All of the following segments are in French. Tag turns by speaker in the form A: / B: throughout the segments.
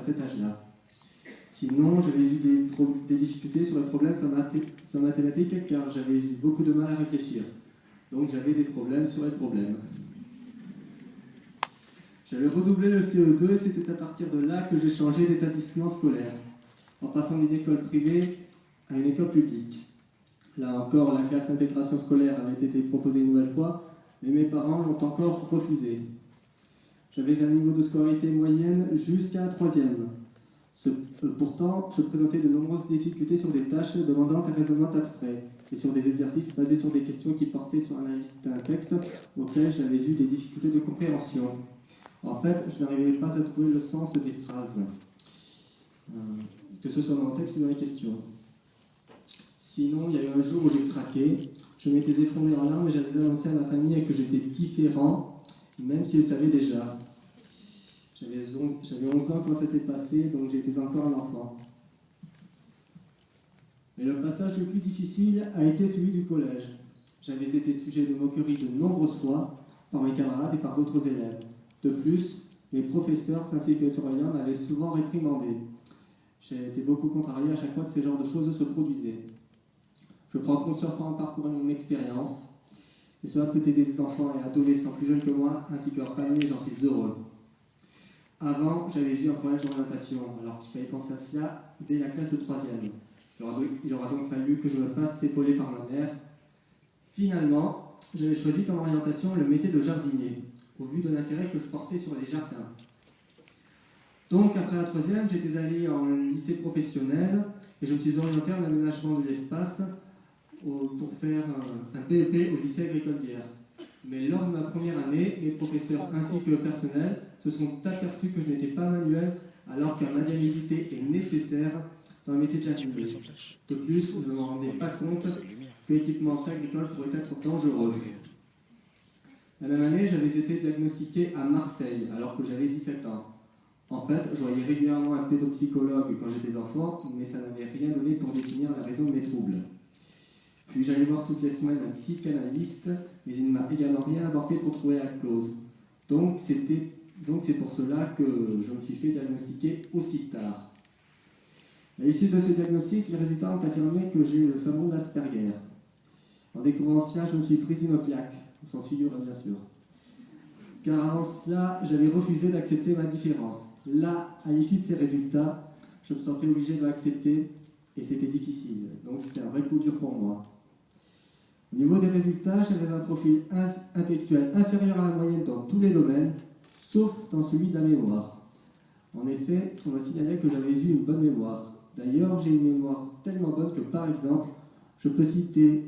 A: à cet âge-là. Sinon, j'avais eu des difficultés sur les problèmes sur mathématiques car j'avais eu beaucoup de mal à réfléchir. Donc j'avais des problèmes sur les problèmes. J'avais redoublé le CE2 et c'était à partir de là que j'ai changé d'établissement scolaire, en passant d'une école privée à une école publique. Là encore, la classe d'intégration scolaire avait été proposée une nouvelle fois, mais mes parents l'ont encore refusé. J'avais un niveau de scolarité moyenne jusqu'à la 3e. Pourtant, je présentais de nombreuses difficultés sur des tâches demandant un raisonnement abstrait et sur des exercices basés sur des questions qui portaient sur l'analyse d'un texte auquel j'avais eu des difficultés de compréhension. En fait, je n'arrivais pas à trouver le sens des phrases, que ce soit dans le texte ou dans les questions. Sinon, il y a eu un jour où j'ai craqué, je m'étais effondré en larmes et j'avais annoncé à ma famille que j'étais différent, même s'ils le savaient déjà. J'avais 11 ans quand ça s'est passé, donc j'étais encore un enfant. Mais le passage le plus difficile a été celui du collège. J'avais été sujet de moqueries de nombreuses fois par mes camarades et par d'autres élèves. De plus, mes professeurs, ainsi que les surveillants, m'avaient souvent réprimandé. J'ai été beaucoup contrarié à chaque fois que ce genre de choses se produisaient. Je prends conscience par mon parcours et mon expérience, et cela peut aider des enfants et adolescents plus jeunes que moi, ainsi que leurs familles, et j'en suis heureux. Avant, j'avais eu un problème d'orientation, alors qu'il fallait penser à cela dès la classe de 3e. Il aura donc fallu que je me fasse épauler par ma mère. Finalement, j'avais choisi comme orientation le métier de jardinier, au vu de l'intérêt que je portais sur les jardins. Donc, après la 3e, j'étais allé en lycée professionnel et je me suis orienté en aménagement de l'espace pour faire un BEP au lycée agricole d'hier. Mais lors de ma première année, mes professeurs ainsi que le personnel se sont aperçus que je n'étais pas manuel alors qu'un maniabilité est nécessaire dans le métier de jardinier. De plus, je ne me rendais pas compte que l'équipement agricole pourrait être dangereux. La même année, j'avais été diagnostiqué à Marseille alors que j'avais 17 ans. En fait, je voyais régulièrement un pédopsychologue quand j'étais enfant, mais ça n'avait rien donné pour définir la raison de mes troubles. Puis j'allais voir toutes les semaines un psychanalyste, mais il ne m'a également rien apporté pour trouver la cause. Donc c'est pour cela que je me suis fait diagnostiquer aussi tard. À l'issue de ce diagnostic, les résultats ont affirmé que j'ai le syndrome d'Asperger. En découvrant cela, je me suis pris une claque, sans figure bien sûr. Car avant cela, j'avais refusé d'accepter ma différence. Là, à l'issue de ces résultats, je me sentais obligé de l'accepter et c'était difficile. Donc c'était un vrai coup dur pour moi. Au niveau des résultats, j'avais un profil intellectuel inférieur à la moyenne dans tous les domaines, sauf dans celui de la mémoire. En effet, on m'a signalé que j'avais eu une bonne mémoire. D'ailleurs, j'ai une mémoire tellement bonne que, par exemple, je peux citer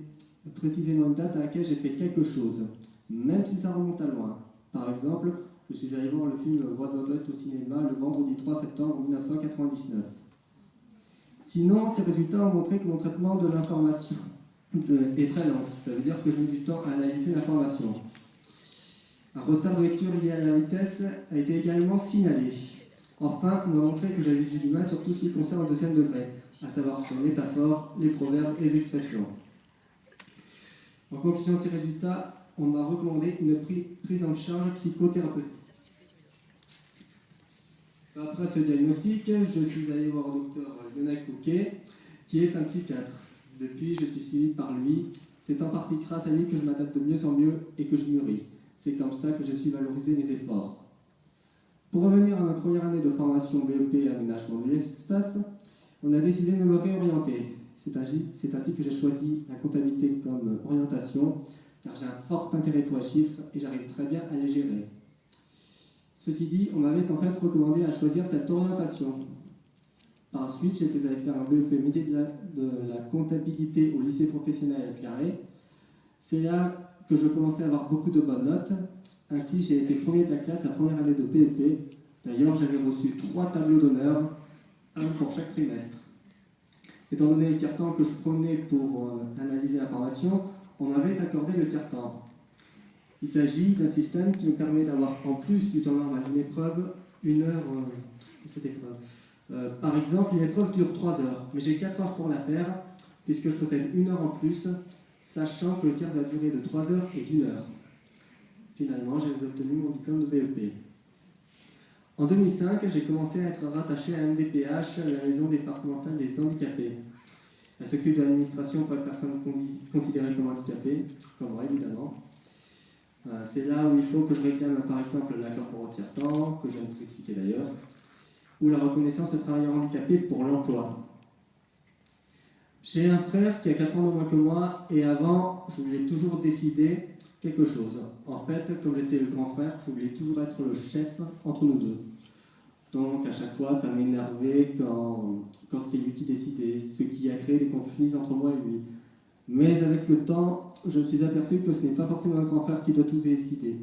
A: précisément une date à laquelle j'ai fait quelque chose, même si ça remonte à loin. Par exemple, je suis allé voir le film Le Roi de l'Ouest au cinéma le vendredi 3 septembre 1999. Sinon, ces résultats ont montré que mon traitement de l'information est très lent. Ça veut dire que je mets du temps à analyser l'information. Un retard de lecture lié à la vitesse a été également signalé. Enfin, on m'a montré que j'avais eu du mal sur tout ce qui concerne le deuxième degré, à savoir sur les métaphores, les proverbes et les expressions. En conclusion de ces résultats, on m'a recommandé une prise en charge psychothérapeutique. Après ce diagnostic, je suis allé voir le docteur Lionel Coquet, qui est un psychiatre. Depuis, je suis suivi par lui. C'est en partie grâce à lui que je m'adapte de mieux en mieux et que je mûris. C'est comme ça que je suis valorisé mes efforts. Pour revenir à ma première année de formation BEP aménagement de l'espace, on a décidé de me réorienter. C'est ainsi que j'ai choisi la comptabilité comme orientation, car j'ai un fort intérêt pour les chiffres et j'arrive très bien à les gérer. Ceci dit, on m'avait en fait recommandé à choisir cette orientation. Par la suite, j'étais allé faire un BEP métier de la comptabilité au lycée professionnel à Claré. C'est là que je commençais à avoir beaucoup de bonnes notes. Ainsi, j'ai été premier de la classe la première année de BEP. D'ailleurs, j'avais reçu 3 tableaux d'honneur, un pour chaque trimestre. Étant donné le tiers-temps que je prenais pour analyser l'information, on m'avait accordé le tiers-temps. Il s'agit d'un système qui me permet d'avoir, en plus du temps normal d'une épreuve, une heure de cette épreuve. Par exemple, une épreuve dure 3 heures, mais j'ai 4 heures pour la faire, puisque je possède 1 heure en plus, sachant que le tiers de la durée de 3 heures est d'1 heure. Finalement, j'ai obtenu mon diplôme de BEP. En 2005, j'ai commencé à être rattaché à MDPH, la Maison départementale des handicapés. Elle s'occupe de l'administration pour les personnes considérées comme handicapées, comme moi évidemment. C'est là où il faut que je réclame par exemple l'accord pour tiers-temps, que je viens de vous expliquer d'ailleurs, ou la reconnaissance de travailleurs handicapés pour l'emploi. J'ai un frère qui a 4 ans de moins que moi, et avant, je voulais toujours décider quelque chose. En fait, comme j'étais le grand frère, je voulais toujours être le chef entre nous deux. Donc à chaque fois, ça m'énervait quand c'était lui qui décidait, ce qui a créé des conflits entre moi et lui. Mais avec le temps, je me suis aperçu que ce n'est pas forcément un grand frère qui doit tout décider.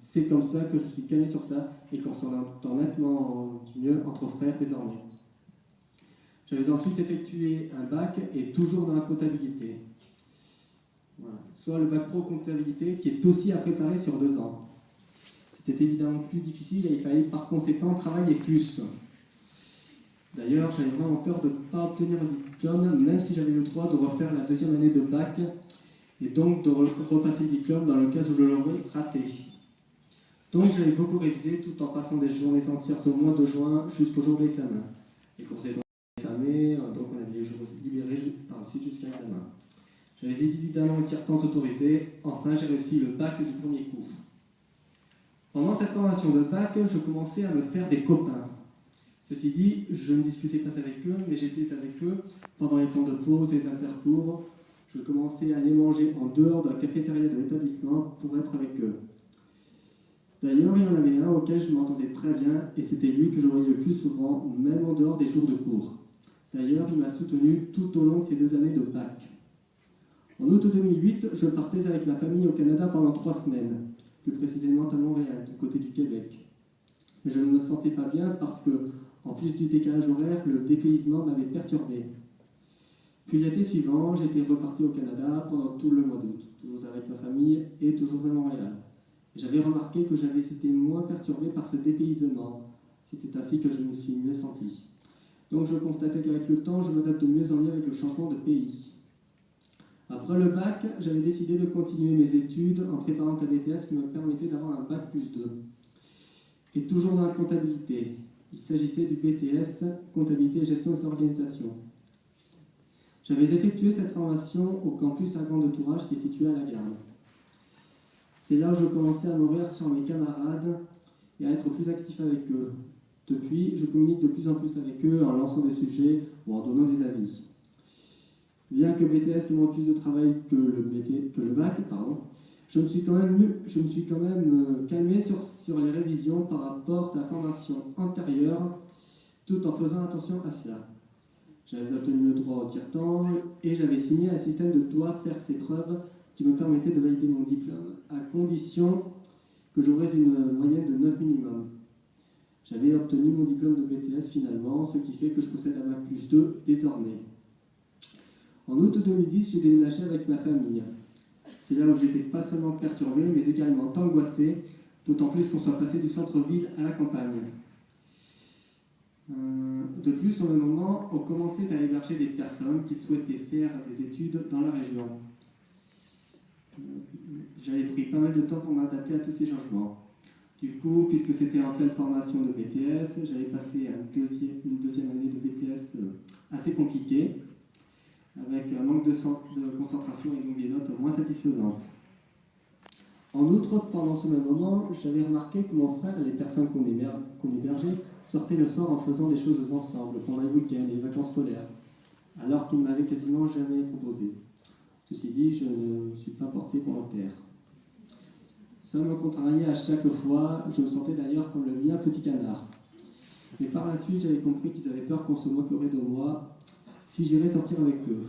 A: C'est comme ça que je suis calmé sur ça et qu'on s'entend nettement mieux entre frères désormais. J'avais ensuite effectué un bac et toujours dans la comptabilité. Voilà. Soit le bac pro comptabilité qui est aussi à préparer sur 2 ans. C'était évidemment plus difficile et il fallait par conséquent travailler plus. D'ailleurs, j'avais vraiment peur de ne pas obtenir le diplôme, même si j'avais le droit de refaire la 2e année de bac et donc de repasser le diplôme dans le cas où je l'aurais raté. Donc j'avais beaucoup révisé tout en passant des journées entières au mois de juin jusqu'au jour de l'examen. Les cours étant fermés, donc on avait les jours libérés par la suite jusqu'à l'examen. J'avais évidemment un tiers-temps autorisé. Enfin, j'ai réussi le bac du premier coup. Pendant cette formation de bac, je commençais à me faire des copains. Ceci dit, je ne discutais pas avec eux, mais j'étais avec eux pendant les temps de pause et les intercours. Je commençais à aller manger en dehors de la cafétéria de l'établissement pour être avec eux. D'ailleurs, il y en avait un auquel je m'entendais très bien, et c'était lui que je voyais le plus souvent, même en dehors des jours de cours. D'ailleurs, il m'a soutenu tout au long de ces 2 années de bac. En août 2008, je partais avec ma famille au Canada pendant 3 semaines, plus précisément à Montréal, du côté du Québec. Mais je ne me sentais pas bien parce que, en plus du décalage horaire, le dépaysement m'avait perturbé. Puis l'été suivant, j'étais reparti au Canada pendant tout le mois d'août, toujours avec ma famille et toujours à Montréal. J'avais remarqué que j'avais été moins perturbé par ce dépaysement. C'était ainsi que je me suis mieux senti. Donc je constatais qu'avec le temps, je m'adapte de mieux en mieux avec le changement de pays. Après le bac, j'avais décidé de continuer mes études en préparant un BTS qui me permettait d'avoir un bac plus 2. Et toujours dans la comptabilité. Il s'agissait du BTS, comptabilité et gestion des organisations. J'avais effectué cette formation au campus à Grand de Tourage qui est situé à la Garde. C'est là où je commençais à m'ouvrir sur mes camarades et à être plus actif avec eux. Depuis, je communique de plus en plus avec eux en lançant des sujets ou en donnant des avis. Bien que BTS demande plus de travail que le bac, je me suis quand même calmé sur les révisions par rapport à la formation antérieure, tout en faisant attention à cela. J'avais obtenu le droit au tiers-temps et j'avais signé un système de doit faire ses preuves qui me permettait de valider mon diplôme à condition que j'aurais une moyenne de 9 minimum. J'avais obtenu mon diplôme de BTS finalement, ce qui fait que je possède un bac plus 2 désormais. En août 2010, j'ai déménagé avec ma famille. C'est là où j'étais pas seulement perturbé, mais également angoissé, d'autant plus qu'on soit passé du centre-ville à la campagne. De plus, au même moment, on commençait à héberger des personnes qui souhaitaient faire des études dans la région. J'avais pris pas mal de temps pour m'adapter à tous ces changements. Du coup, puisque c'était en pleine formation de BTS, j'avais passé une deuxième année de BTS assez compliquée, avec un manque de concentration et donc des notes moins satisfaisantes. En outre, pendant ce même moment, j'avais remarqué que mon frère et les personnes qu'on hébergeait sortaient le soir en faisant des choses ensemble pendant les week-ends et les vacances scolaires, alors qu'ils ne m'avaient quasiment jamais proposé. Ceci dit, je ne me suis pas porté volontaire. Ça me contrariait à chaque fois, je me sentais d'ailleurs comme le vilain petit canard. Mais par la suite, j'avais compris qu'ils avaient peur qu'on se moquerait de moi si j'irais sortir avec eux.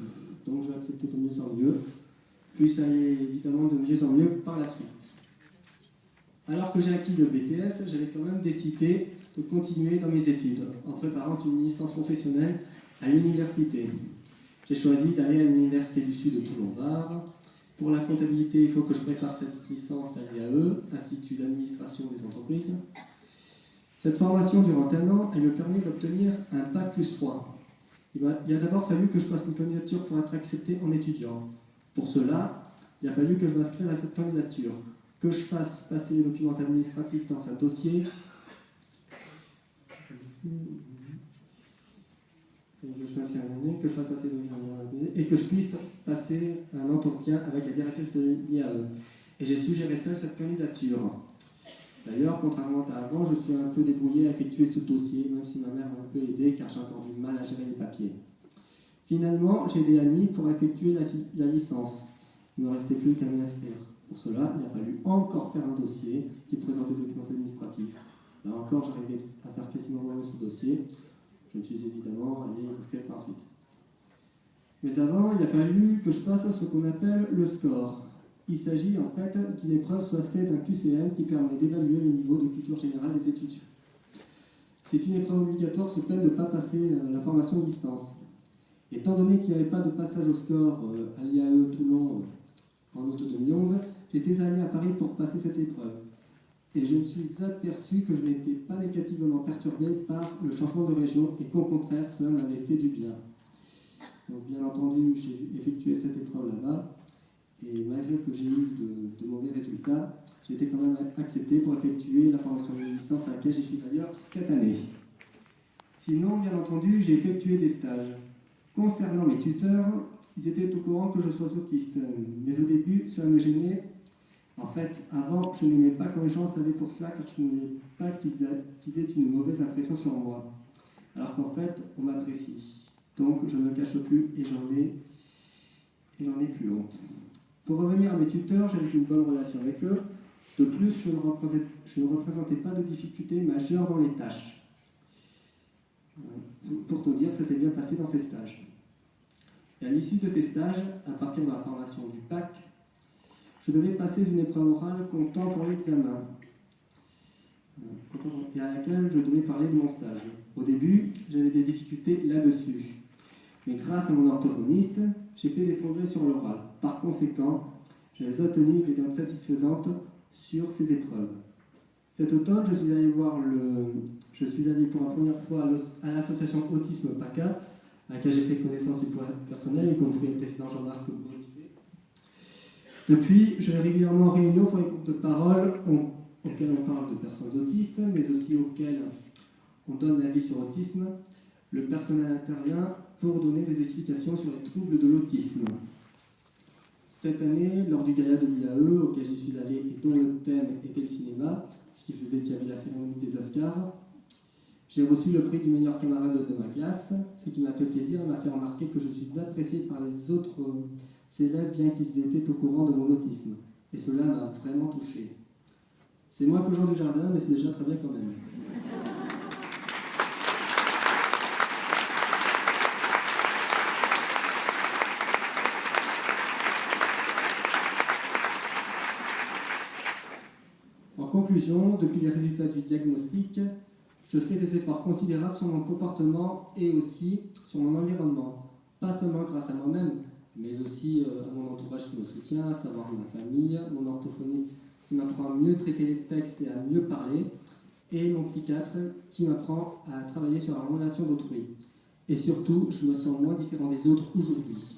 A: Donc j'ai accepté de mieux en mieux, puis ça allait évidemment de mieux en mieux par la suite. Alors que j'ai acquis le BTS, j'avais quand même décidé de continuer dans mes études, en préparant une licence professionnelle à l'université. J'ai choisi d'aller à l'Université du Sud de Toulon-Var. Pour la comptabilité, il faut que je prépare cette licence à l'IAE, Institut d'administration des entreprises. Cette formation durant 1 an, elle me permet d'obtenir un bac plus 3. Il a d'abord fallu que je fasse une candidature pour être accepté en étudiant. Pour cela, il a fallu que je m'inscrive à cette candidature, que je fasse passer les documents administratifs dans un dossier je m'inscris à l'année, que je fasse passer l'examen et que je puisse passer un entretien avec la directrice de l'IAE. Et j'ai suggéré seul cette candidature. D'ailleurs, contrairement à avant, je suis un peu débrouillé à effectuer ce dossier, même si ma mère m'a un peu aidé, car j'ai encore du mal à gérer les papiers. Finalement, j'ai été admis pour effectuer la licence. Il ne me restait plus qu'à m'y inscrire. Pour cela, il a fallu encore faire un dossier qui présentait des documents administratifs. Là encore, j'arrivais à faire quasiment moi ce dossier. Je me suis évidemment allé inscrire par suite. Mais avant, il a fallu que je passe à ce qu'on appelle le score. Il s'agit en fait d'une épreuve soit faite d'un QCM qui permet d'évaluer le niveau de culture générale des étudiants. C'est une épreuve obligatoire sous peine de ne pas passer la formation de licence. Étant donné qu'il n'y avait pas de passage au score à l'IAE Toulon en août 2011, j'étais allé à Paris pour passer cette épreuve. Et je me suis aperçu que je n'étais pas négativement perturbé par le changement de région et qu'au contraire, cela m'avait fait du bien. Donc bien entendu, j'ai effectué cette épreuve là-bas, et malgré que j'ai eu de mauvais résultats, j'ai été quand même accepté pour effectuer la formation de licence à laquelle j'y suis d'ailleurs cette année. Sinon, bien entendu, j'ai effectué des stages. Concernant mes tuteurs, ils étaient au courant que je sois autiste, mais au début, cela me gênait. En fait, avant, je n'aimais pas quand les gens savaient pour cela, car je ne voulais pas qu'ils aient une mauvaise impression sur moi. Alors qu'en fait, on m'apprécie. Donc, je ne me cache plus et j'en ai plus honte. Pour revenir à mes tuteurs, j'avais une bonne relation avec eux. De plus, je ne représentais pas de difficultés majeures dans les tâches. Pour te dire, ça s'est bien passé dans ces stages. Et à l'issue de ces stages, à partir de la formation du PAC, je devais passer une épreuve orale comptant pour l'examen, et à laquelle je devais parler de mon stage. Au début, j'avais des difficultés là-dessus. Mais grâce à mon orthophoniste, j'ai fait des progrès sur l'oral. Par conséquent, j'ai obtenu des notes satisfaisantes sur ces épreuves. Cet automne, je suis allé pour la première fois à l'association Autisme PACA, à laquelle j'ai fait connaissance du point personnel, y compris le président Jean-Marc Bonivet. Depuis, je vais régulièrement en réunion pour les groupes de parole auxquels on parle de personnes autistes, mais aussi auxquels on donne l'avis sur l'autisme. Le personnel intervient pour donner des explications sur les troubles de l'autisme. Cette année, lors du gala de l'IAE, auquel j'y suis allé et dont le thème était le cinéma, ce qui faisait qu'il y avait la cérémonie des Oscars, j'ai reçu le prix du meilleur camarade de ma classe, ce qui m'a fait plaisir et m'a fait remarquer que je suis apprécié par les autres élèves, bien qu'ils étaient au courant de mon autisme. Et cela m'a vraiment touché. C'est moins qu'au jour du jardin, mais c'est déjà très bien quand même. En conclusion, depuis les résultats du diagnostic, je fais des efforts considérables sur mon comportement et aussi sur mon environnement. Pas seulement grâce à moi-même, mais aussi à mon entourage qui me soutient, à savoir ma famille, mon orthophoniste qui m'apprend à mieux traiter les textes et à mieux parler, et mon psychiatre qui m'apprend à travailler sur la relation d'autrui. Et surtout, je me sens moins différent des autres aujourd'hui.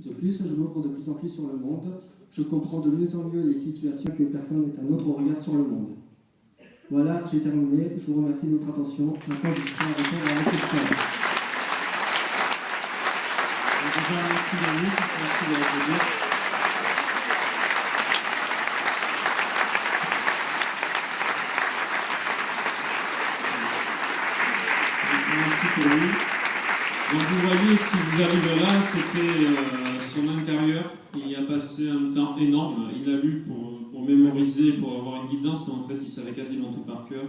A: De plus, je m'ouvre de plus en plus sur le monde. Je comprends de mieux en mieux les situations que personne n'a un autre regard sur le monde. Voilà, j'ai terminé. Je vous remercie de votre attention. Maintenant, je suis prêt à répondre à vos questions.
B: Merci Yannick. Merci de l'applaudir. Merci pour lui. Donc vous voyez, ce qui vous arrive là, c'était son intérieur. Il y a passé un temps énorme. Il a lu pour mémoriser, pour avoir une guidance, mais en fait, il savait quasiment tout par cœur.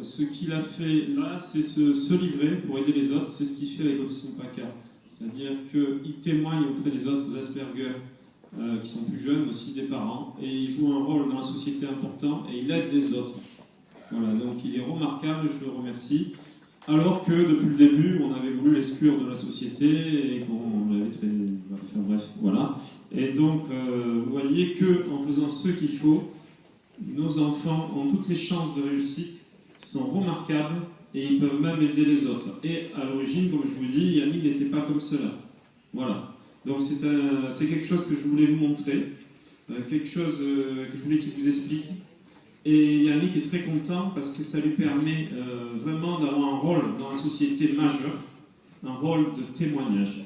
B: Ce qu'il a fait là, c'est se livrer pour aider les autres. C'est ce qu'il fait avec Autisme PACA. C'est-à-dire qu'il témoigne auprès des autres Asperger qui sont plus jeunes, aussi des parents, et il joue un rôle dans la société important et il aide les autres. Voilà, donc il est remarquable, je le remercie. Alors que depuis le début, on avait voulu l'exclure de la société et qu'on l'avait très... Enfin, bref, voilà. Et donc, vous voyez qu'en faisant ce qu'il faut, nos enfants ont toutes les chances de réussite, sont remarquables et ils peuvent même aider les autres. Et à l'origine, comme je vous dis, Yannick n'était pas comme cela. Voilà. Donc c'est quelque chose que je voulais vous montrer, quelque chose que je voulais qu'il vous explique. Et Yannick est très content parce que ça lui permet vraiment d'avoir un rôle dans la société majeur, un rôle de témoignage.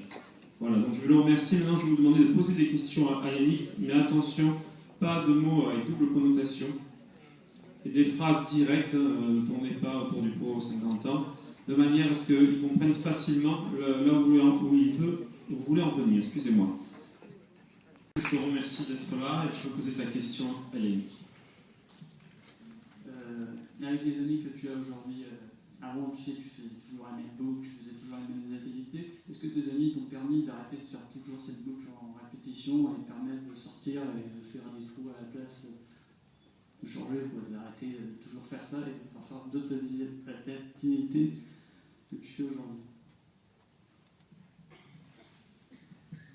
B: Voilà, donc je vais le remercier. Maintenant, je vais vous demander de poser des questions à Yannick, mais attention, pas de mots avec double connotation et des phrases directes, ne tournez pas autour du pot aux 50 ans, de manière à ce qu'ils comprennent facilement là où vous voulez en venir. Excusez-moi. Je te remercie d'être là et je vais poser ta question à Yannick.
C: Avec les années que tu as aujourd'hui, avant tu sais, tu faisais toujours la même boucle, tu faisais toujours les mêmes activités. Est-ce que tes amis t'ont permis d'arrêter de faire toujours cette boucle en répétition et de permettre de sortir et de faire des trous à la place, de changer, d'arrêter de toujours faire ça et de faire d'autres activités que tu fais aujourd'hui?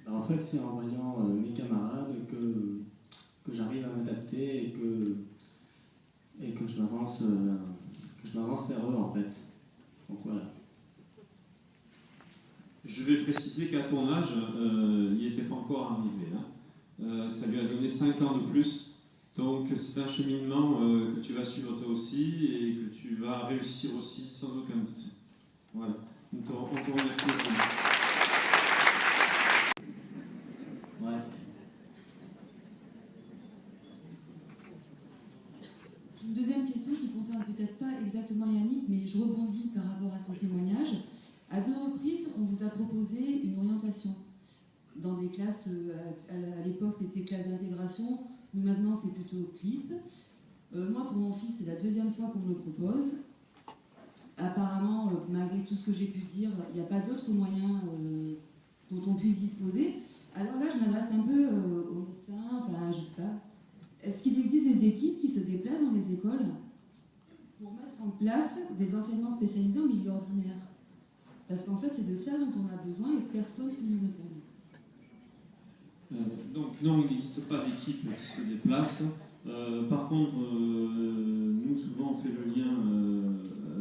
A: En fait, c'est en voyant mes camarades que j'arrive à m'adapter et que je m'avance vers eux, en fait. Donc voilà.
B: Je vais préciser qu'à ton âge, il n'y était pas encore arrivé. Hein. Ça lui a donné 5 ans de plus. Donc c'est un cheminement que tu vas suivre toi aussi et que tu vas réussir aussi sans aucun doute. Voilà. On te remercie beaucoup.
A: Ouais.
D: Une deuxième question qui concerne peut-être pas exactement Yannick, mais je rebondis par rapport à son témoignage. À 2 reprises, on vous a proposé une orientation dans des classes, à l'époque c'était classe d'intégration, nous maintenant c'est plutôt CLIS. Moi pour mon fils c'est la 2e fois qu'on me le propose. Apparemment, malgré tout ce que j'ai pu dire, il n'y a pas d'autres moyens dont on puisse disposer. Alors là je m'adresse un peu aux médecins, enfin je sais pas. Est-ce qu'il existe des équipes qui se déplacent dans les écoles pour mettre en place des enseignements spécialisés en milieu ordinaire? Parce qu'en fait, c'est de ça dont on a besoin et personne ne nous répond.
B: Donc non, il n'existe pas d'équipe qui se déplace. Par contre, nous, souvent, on fait le lien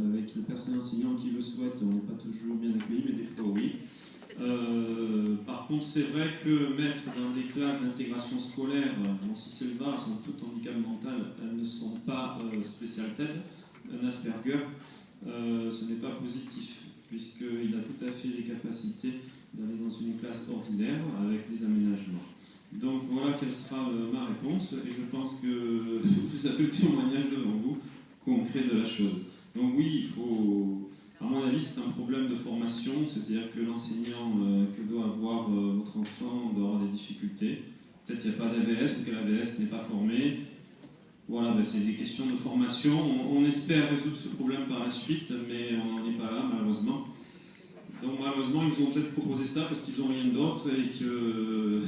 B: avec le personnel enseignant qui le souhaite. On n'est pas toujours bien accueillis, mais des fois, oui. Par contre, c'est vrai que mettre dans des classes d'intégration scolaire, bon, si c'est le cas, elles sont toutes handicap mental, elles ne sont pas spécial TED, un Asperger, ce n'est pas positif, puisqu'il a tout à fait les capacités d'aller dans une classe ordinaire avec des aménagements. Donc voilà quelle sera ma réponse, et je pense que vous avez le témoignage devant vous concret de la chose. Donc oui, il faut... À mon avis, c'est un problème de formation, c'est-à-dire que l'enseignant que doit avoir votre enfant doit avoir des difficultés. Peut-être qu'il n'y a pas d'AVS ou que l'AVS n'est pas formé. Voilà, ben c'est des questions de formation. On espère résoudre ce problème par la suite, mais on n'en est pas là, malheureusement. Donc malheureusement, ils nous ont peut-être proposé ça parce qu'ils n'ont rien d'autre et que...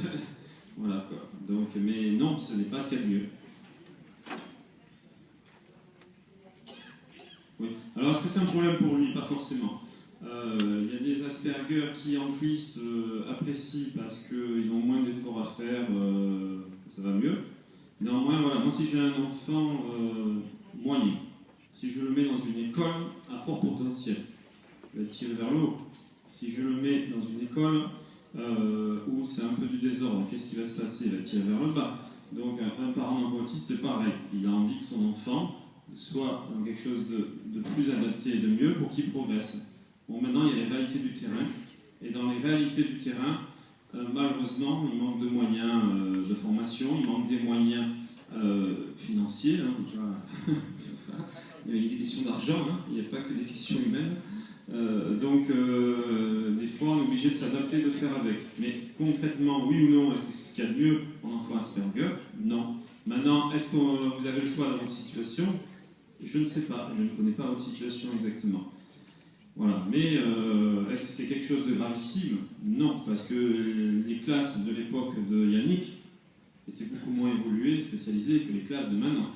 B: voilà quoi. Donc, mais non, ce n'est pas ce qu'il y a de mieux. Oui. Alors, est-ce que c'est un problème pour lui? Pas forcément. Il y a des Asperger qui, en plus, apprécient parce qu'ils ont moins d'efforts à faire, ça va mieux. Néanmoins, voilà, moi, si j'ai un enfant moyen, si je le mets dans une école à fort potentiel, il va tirer vers le haut. Si je le mets dans une école où c'est un peu du désordre, qu'est-ce qui va se passer? Il va tirer vers le bas. Donc, un parent autiste, c'est pareil. Il a envie que son enfant soit dans quelque chose de plus adapté et de mieux pour qu'il progresse. Bon, maintenant, il y a les réalités du terrain. Et dans les réalités du terrain, malheureusement, il manque de moyens de formation, il manque des moyens financiers. Hein, il y a des questions d'argent, hein, il n'y a pas que des questions humaines. Donc, des fois, on est obligé de s'adapter, de faire avec. Mais concrètement, oui ou non, est-ce que c'est ce qu'il y a de mieux en enfant Asperger? Non. Maintenant, est-ce que vous avez le choix dans votre situation? Je ne sais pas, je ne connais pas votre situation exactement. Voilà, mais est-ce que c'est quelque chose de gravissime? Non, parce que les classes de l'époque de Yannick étaient beaucoup moins évoluées, spécialisées que les classes de maintenant.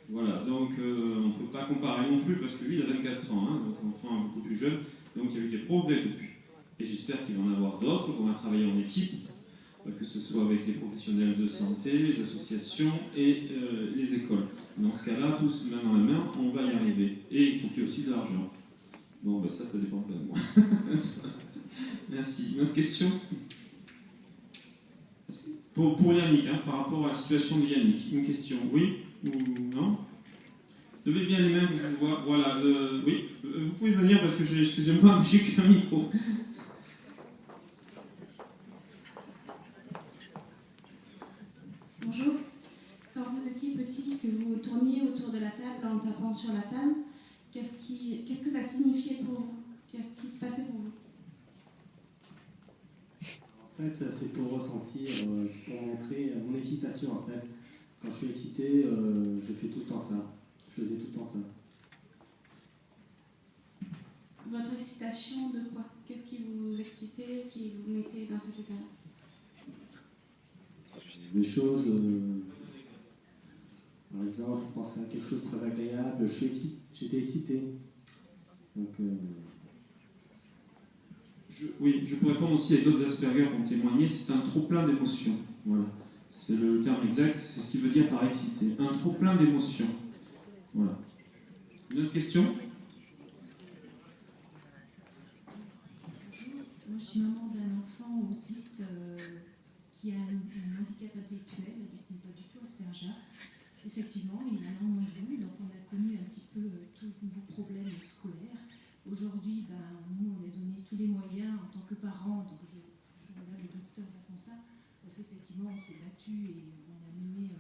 B: Voilà, donc on ne peut pas comparer non plus, parce que lui, il a 24 ans, hein, votre enfant est beaucoup plus jeune, donc il y a eu des progrès depuis. Et j'espère qu'il va en avoir d'autres, qu'on va travailler en équipe, que ce soit avec les professionnels de santé, les associations et les écoles. Dans ce cas-là, tous main dans la main, on va y arriver. Et il faut qu'il y ait aussi de l'argent. Bon, ben ça dépend pas de moi. Merci. Une autre question? Pour Yannick, hein, par rapport à la situation de Yannick, une question, oui ou non? Levez bien les mains, que je vous vois. Voilà, oui, vous pouvez venir parce que excusez-moi, mais j'ai qu'un micro.
E: Bonjour. Quand vous étiez petit, que vous tourniez autour de la table en tapant sur la table, qu'est-ce que ça signifiait pour vous? Qu'est-ce qui se passait pour vous?
A: En fait, c'est pour ressentir, c'est pour montrer mon excitation. En fait, quand je suis excité, je fais tout le temps ça. Je faisais tout le temps ça.
E: Votre excitation de quoi? Qu'est-ce qui vous excitait, qui vous mettait dans cet état-là?
A: Des choses, par exemple, je pensais à quelque chose de très agréable, j'étais excité. Donc,
B: oui, je peux répondre aussi avec d'autres Asperger qui ont témoigné, c'est un trop-plein d'émotions. Voilà, c'est le terme exact, c'est ce qu'il veut dire par excité. Un trop-plein d'émotions. Voilà. Une autre question?
F: Moi, je suis maman d'un enfant autiste qui a un handicap intellectuel, donc il n'est pas du tout Asperger. Effectivement, il a un an moins vu, donc on a connu un petit peu tous vos problèmes scolaires. Aujourd'hui, nous, on a donné tous les moyens en tant que parents, donc voilà, le docteur répond ça, parce qu'effectivement, on s'est battu et on a mené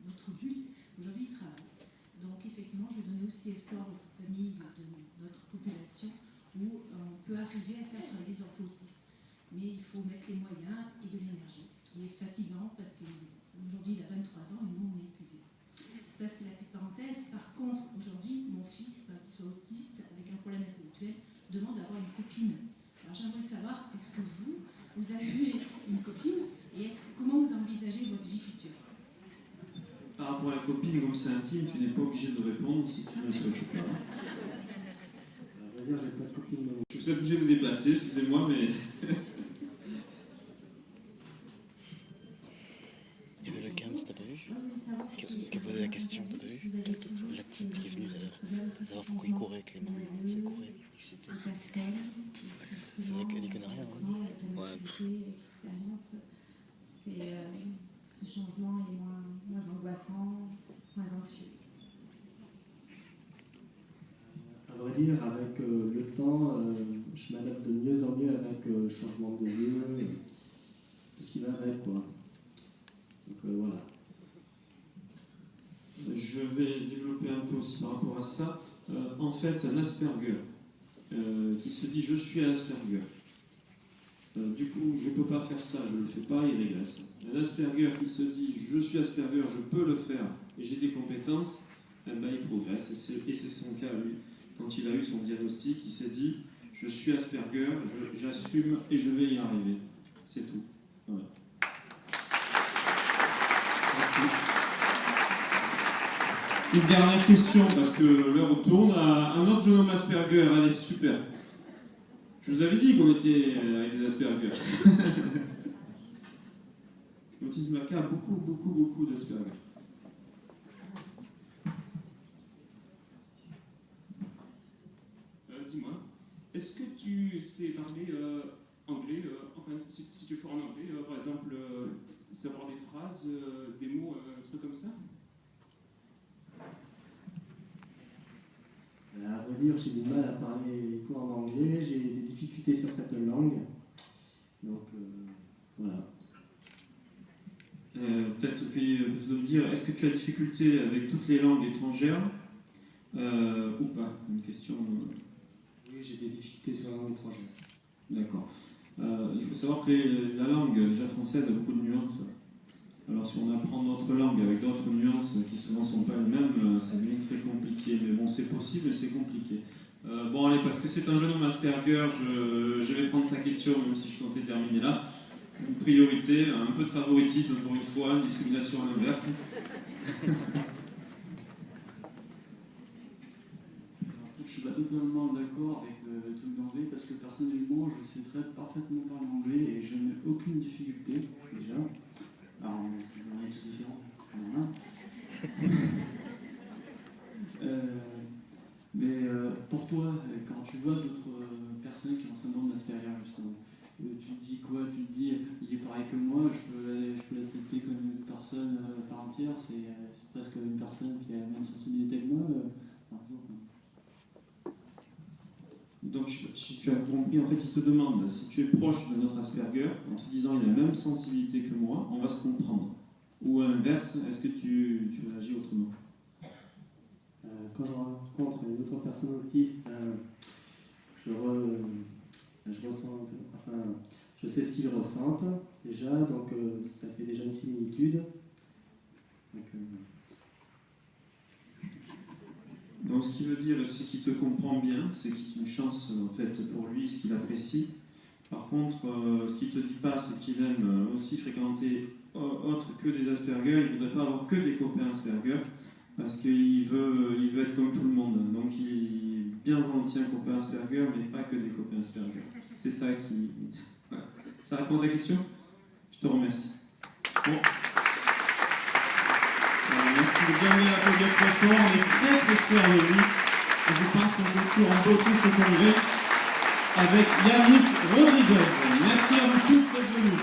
F: notre but. Aujourd'hui, il travaille. Donc, effectivement, je donnais aussi espoir aux familles de notre population où on peut arriver à faire travailler les enfants autistes. Mais il faut mettre les moyens et de l'énergie, ce qui est fatigant parce qu'aujourd'hui, il a 23 ans et nous, on est épuisés. Ça, c'est la petite parenthèse. Par contre, aujourd'hui, mon fils, qui soit autiste avec un problème intellectuel, demande d'avoir une copine. Alors, j'aimerais savoir, est-ce que vous avez une copine et comment vous envisagez votre vie future?
B: Par rapport à la copine, comme c'est intime, tu n'es pas obligé de répondre si tu ne le souhaites pas.
A: on va dire, j'ai pas de copine.
B: Je vous ai obligé de vous déplacer, excusez-moi, mais...
G: Il y avait le 15, t'as pas vu?
F: Moi, je voulais savoir
G: Qui a posé la question, t'as pas vu? La petite qui est venue tout à l'heure. Savoir pourquoi il courait avec les mains. Ça courait, excité. C'est vrai qu'elle y connaît rien. Hein.
F: Ouais. Ce changement est moins angoissant, moins anxieux.
A: À vrai dire, avec le temps, je m'adapte de mieux en mieux avec le changement de lieu, tout ce qui va avec, quoi. Donc voilà.
B: Je vais développer un peu aussi par rapport à ça. En fait, un Asperger qui se dit « je suis Asperger ». Du coup, je ne peux pas faire ça, je ne le fais pas, il régresse. Un Asperger qui se dit « je suis Asperger, je peux le faire et j'ai des compétences », eh ben, il progresse. Et c'est son cas, lui. Quand il a eu son diagnostic, il s'est dit « je suis Asperger, j'assume et je vais y arriver ». C'est tout. Voilà. Une dernière question, parce que l'heure tourne. Un autre jeune homme Asperger, allez, super. Je vous avais dit qu'on était avec des Asperger. L'autisme a beaucoup d'Asperger.
H: Dis-moi, est-ce que tu sais parler anglais, enfin si tu fais en anglais, par exemple, savoir des phrases, des mots, un truc comme ça?
A: À vrai dire, j'ai du mal à parler couramment en anglais, j'ai des difficultés sur cette langue. Donc, voilà.
B: Peut-être puis me dire, est-ce que tu as difficulté avec toutes les langues étrangères ou pas? Une question.
A: Oui, j'ai des difficultés sur la langue étrangère.
B: D'accord. Il faut savoir que la langue déjà française a beaucoup de nuances. Alors si on apprend notre langue avec d'autres nuances qui souvent ne sont pas les mêmes, ça devient très compliqué. Mais bon, c'est possible et c'est compliqué. Bon allez, parce que c'est un jeune homme Asperger, je vais prendre sa question, même si je comptais terminer là. Une priorité, un peu de favoritisme pour une fois, une discrimination à l'inverse.
C: Je suis pas totalement d'accord avec le truc d'anglais parce que personnellement je sais parfaitement parler anglais et je n'ai aucune difficulté déjà. Alors on est tous différents. Voilà. Mais pour toi, quand tu vois d'autres personnes qui ont le syndrome d'Asperger justement, tu te dis quoi? Tu te dis il est pareil que moi, je peux l'accepter comme une personne par entière, c'est presque une personne qui a la même sensibilité que moi, par exemple.
B: Donc, si tu as compris, en fait, il te demande si tu es proche de notre Asperger, en te disant il a la même sensibilité que moi, on va se comprendre. Ou à l'inverse, est-ce que tu réagis autrement?
A: Quand je rencontre les autres personnes autistes, je sais ce qu'ils ressentent déjà, donc ça fait déjà une similitude.
B: Donc, ce qui veut dire, c'est qu'il te comprend bien, c'est qu'il y a une chance en fait pour lui, ce qu'il apprécie. Par contre, ce qu'il ne te dit pas, c'est qu'il aime aussi fréquenter autre que des Asperger. Il ne voudrait pas avoir que des copains Asperger parce qu'il veut être comme tout le monde. Donc, il est bien volontiers un copain Asperger, mais pas que des copains Asperger. C'est ça qui. Voilà. Ça répond à ta question? Je te remercie. Bon. Merci de bien applaudir très fort. On est très très fiers de lui. Et je pense qu'on peut toujours emboîter ce congrès avec Yannick Rodriguez. Merci à vous tous d'être venus.